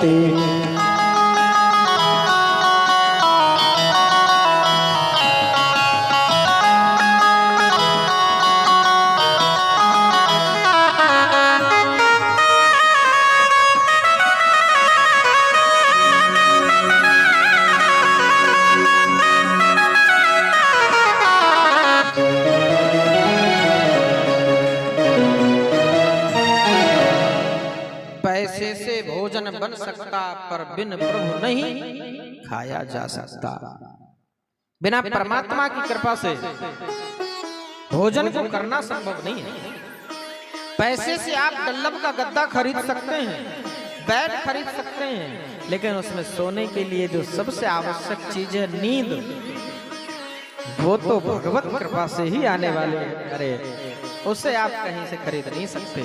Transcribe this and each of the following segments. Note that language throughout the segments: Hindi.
करते। पैसे से भोजन बन सकता पर बिन प्रभु नहीं खाया जा सकता। बिना परमात्मा की कृपा से भोजन को करना संभव नहीं है। पैसे से आप डल्लब का गद्दा खरीद सकते हैं, बेड खरीद सकते हैं, लेकिन उसमें सोने के लिए जो सबसे आवश्यक चीज है नींद, वो तो भगवत कृपा से ही आने वाले है। अरे उसे आप कहीं से खरीद नहीं सकते,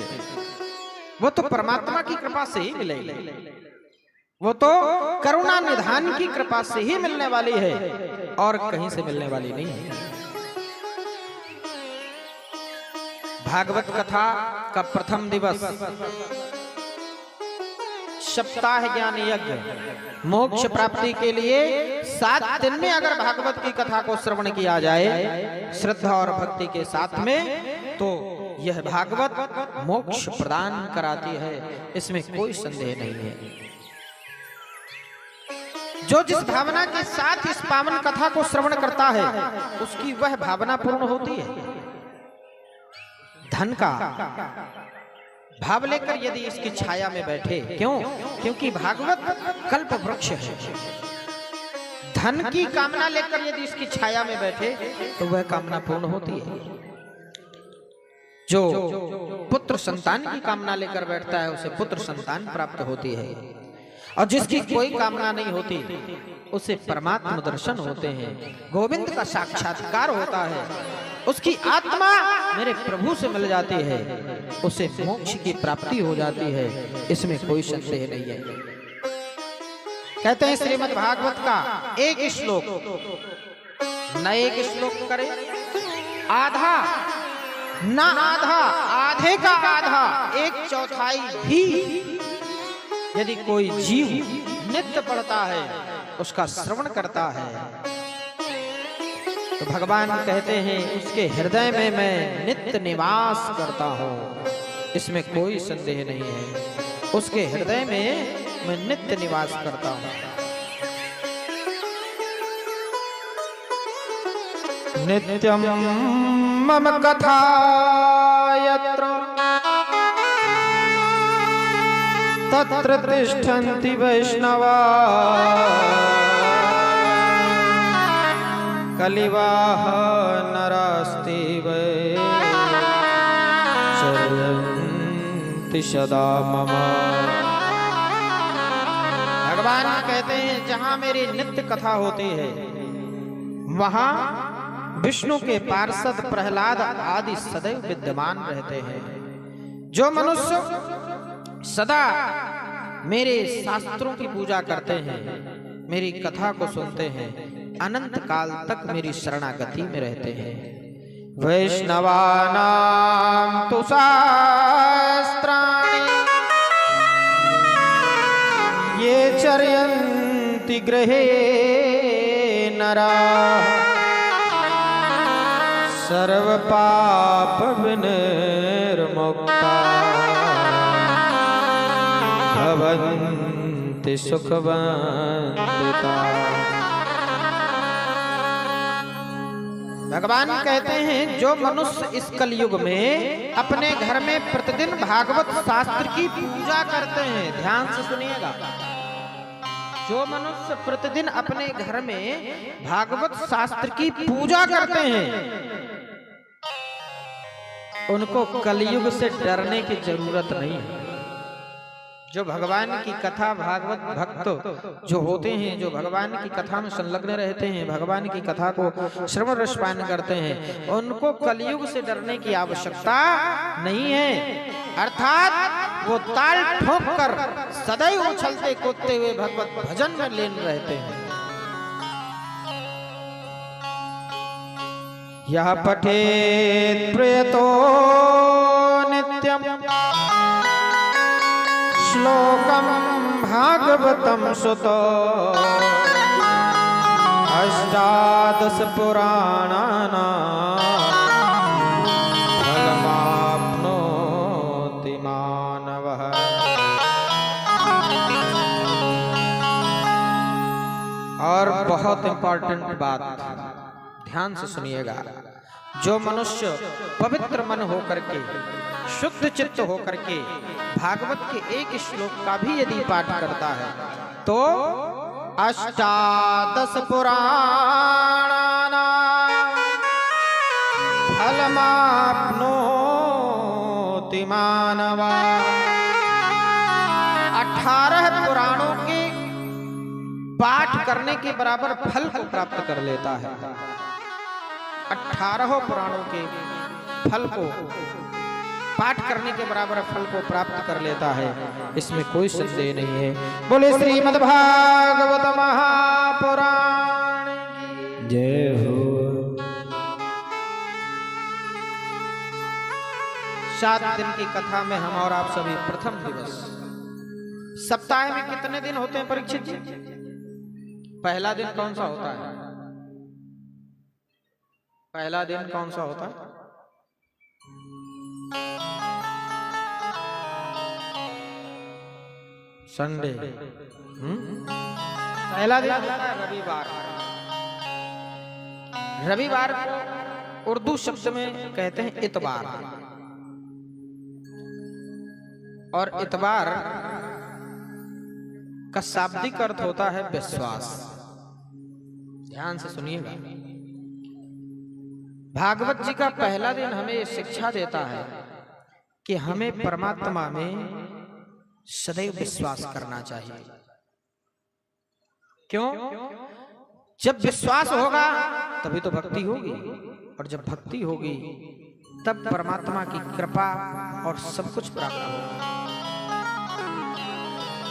वो तो परमात्मा की कृपा से ही मिलेगी, वो तो करुणा निधान की कृपा से ही मिलने वाली है और कहीं से मिलने वाली नहीं है। भागवत कथा का प्रथम दिवस सप्ताह ज्ञान यज्ञ, मोक्ष प्राप्ति के लिए 7 दिन में अगर भागवत की कथा को श्रवण किया जाए श्रद्धा और भक्ति के साथ में, तो यह भागवत मोक्ष प्रदान कराती है, इसमें कोई संदेह नहीं है। जो जिस भावना के साथ इस पावन कथा को श्रवण करता है उसकी वह भावना पूर्ण होती है। धन का भाव लेकर यदि इसकी छाया में बैठे, क्यों? क्योंकि भागवत कल्प वृक्ष है। धन की कामना लेकर यदि इसकी छाया में बैठे तो वह कामना पूर्ण होती है। जो पुत्र संतान की कामना लेकर बैठता है उसे पुत्र संतान प्राप्त होती है, और जिसकी कोई कामना नहीं होती उसे परमात्मा दर्शन होते हैं, गोविंद का साक्षात्कार होता है, उसकी आत्मा मेरे प्रभु से मिल जाती है, उसे मोक्ष की प्राप्ति हो जाती है, इसमें कोई संदेह नहीं है। कहते हैं श्रीमद् भागवत का एक श्लोक न एक श्लोक करे, आधा ना आधा, आधे का आधा, 1/4 भी यदि कोई जीव नित्य पढ़ता है, उसका श्रवण करता है, तो भगवान कहते हैं उसके हृदय में मैं नित्य निवास करता हूं, इसमें कोई संदेह नहीं है। उसके हृदय में मैं नित्य निवास करता हूं। नित्यं मम कथा यत्र तत्र तिष्ठन्ति वैष्णवा कलिवाह नरास्ति वै चरन्ति सदा मम। भगवान कहते हैं जहां मेरी नित्य कथा होती है वहां विष्णु के पार्षद प्रहलाद आदि सदैव विद्यमान रहते हैं। जो मनुष्य सदा मेरे शास्त्रों की पूजा करते हैं, मेरी कथा को सुनते हैं, अनंत काल तक मेरी शरणागति में रहते हैं। वैष्णवानां तु शास्त्राणि ये चर्यन्ति गृहे नराः सर्व पाप विनिर्मुक्ता भवन्ति सुखवन्दिता। भगवान कहते हैं जो मनुष्य इस कलयुग में अपने घर में प्रतिदिन भागवत शास्त्र की पूजा करते हैं, ध्यान से सुनिएगा, जो मनुष्य प्रतिदिन अपने घर में भागवत शास्त्र की पूजा करते हैं उनको कलयुग से डरने की जरूरत नहीं है। जो भगवान की कथा भागवत भक्त जो होते हैं, जो भगवान की कथा में संलग्न रहते हैं, भगवान की कथा को श्रवण रसपान करते हैं, उनको कलयुग से डरने की आवश्यकता नहीं है। अर्थात वो ताल ठोक कर सदैव उछलते कूदते हुए भगवत भजन में लीन रहते हैं। यह पठेत् प्रयतो नित्यम् श्लोकम् भागवतम सुतो अष्टादश पुराणानां फलमाप्नोति मानवः। और बहुत इंपॉर्टेंट बात ध्यान से सुनिएगा, जो मनुष्य पवित्र मन होकर के शुद्ध चित्त होकर के भागवत के एक श्लोक का भी यदि पाठ करता है तो अष्टादश पुराणानां फलमाप्नोति मानवः। 18 पुराणों के पाठ करने के बराबर फल को प्राप्त कर लेता है। 18 पुराणों के फल को पाठ करने के बराबर फल को प्राप्त कर लेता है, इसमें कोई संदेह नहीं है। बोले श्रीमद् भागवत महापुराण की जय हो। 7 दिन की कथा में हम और आप सभी प्रथम दिवस, सप्ताह में कितने दिन होते हैं परीक्षित जी? पहला दिन कौन सा होता है? पहला दिन कौन सा होता है? संडे। पहला दिन होता है रविवार। रविवार को उर्दू शब्द में कहते हैं इतवार, और इतवार का शाब्दिक अर्थ होता है विश्वास। ध्यान से सुनिएगा, भागवत जी का पहला दिन हमें ये शिक्षा देता है कि हमें परमात्मा में सदैव विश्वास करना चाहिए। क्यों? जब विश्वास होगा तभी तो भक्ति होगी, और जब भक्ति होगी तब परमात्मा की कृपा और सब कुछ प्राप्त होगा।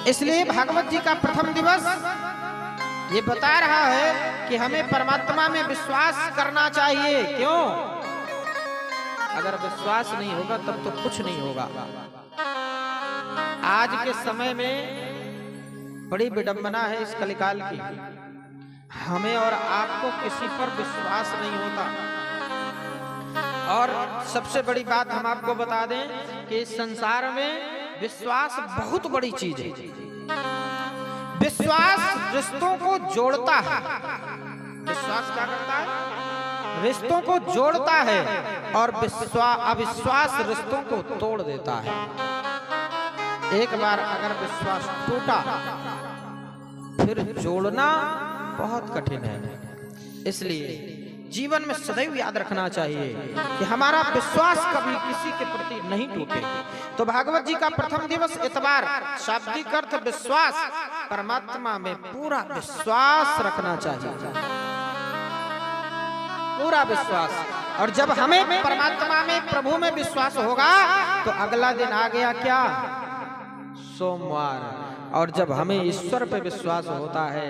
इसलिए भागवत जी का प्रथम दिवस ये बता रहा है कि हमें परमात्मा में विश्वास करना चाहिए। क्यों? अगर विश्वास नहीं होगा तब तो कुछ नहीं होगा। आज के समय में बड़ी विडंबना है इस कलिकाल की, हमें और आपको किसी पर विश्वास नहीं होता। और सबसे बड़ी बात हम आपको बता दें कि इस संसार में विश्वास बहुत बड़ी चीज है। विश्वास रिश्तों को जोड़ता है। विश्वास क्या करता है? रिश्तों को जोड़ता है, और अविश्वास रिश्तों को तोड़ देता है। एक बार अगर विश्वास टूटा फिर जोड़ना बहुत कठिन है। इसलिए जीवन में सदैव याद रखना चाहिए कि हमारा विश्वास कभी किसी के प्रति नहीं टूटे। तो भागवत जी का प्रथम दिवस इतवार, शाब्दिक अर्थ विश्वास, परमात्मा में पूरा विश्वास रखना चाहिए, पूरा विश्वास। और जब हमें परमात्मा में, प्रभु में विश्वास होगा तो अगला दिन आ गया क्या? सोमवार। और जब हमें ईश्वर पे विश्वास होता है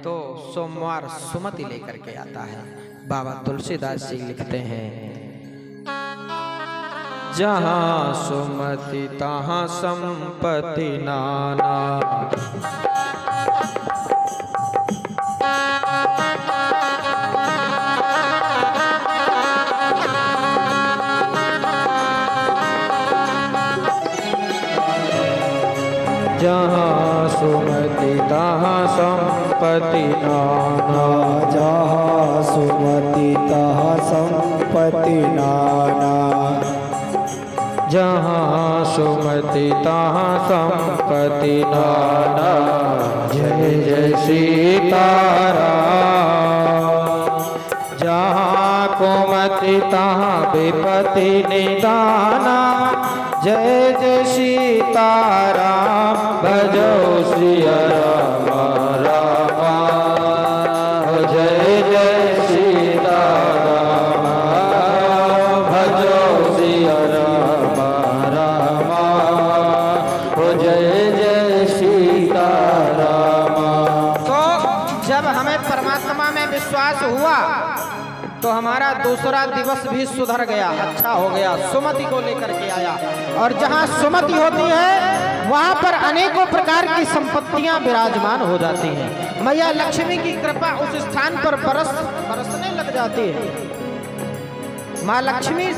तो सोमवार सुमति लेकर के आता है। बाबा तुलसीदास जी लिखते हैं, जहाँ सुमति तहाँ संपत्ति नाना, जहाँ सुमति तहाँ संपत्ति नाना, जहाँ सुमति तहाँ संपत्ति नाना, जहाँ सुमति तहाँ संपत्ति नाना। जय जय सीताराम। जहाँ कुमति तहाँ विपत्ति निदाना। जय जय सीताराम। भजो सिया राम राम। जय जय सीताराम। भजो सिया राम राम। जय जय सीताराम। तो जब हमें परमात्मा में विश्वास हुआ तो हमारा दूसरा दिवस भी सुधर गया, अच्छा हो गया, सुमति को लेकर के आया। और जहाँ सुमति होती है वहां पर अनेकों प्रकार की संपत्तियां विराजमान हो जाती हैं। मैया लक्ष्मी की कृपा उस स्थान पर बरसने लग जाती है। माँ लक्ष्मी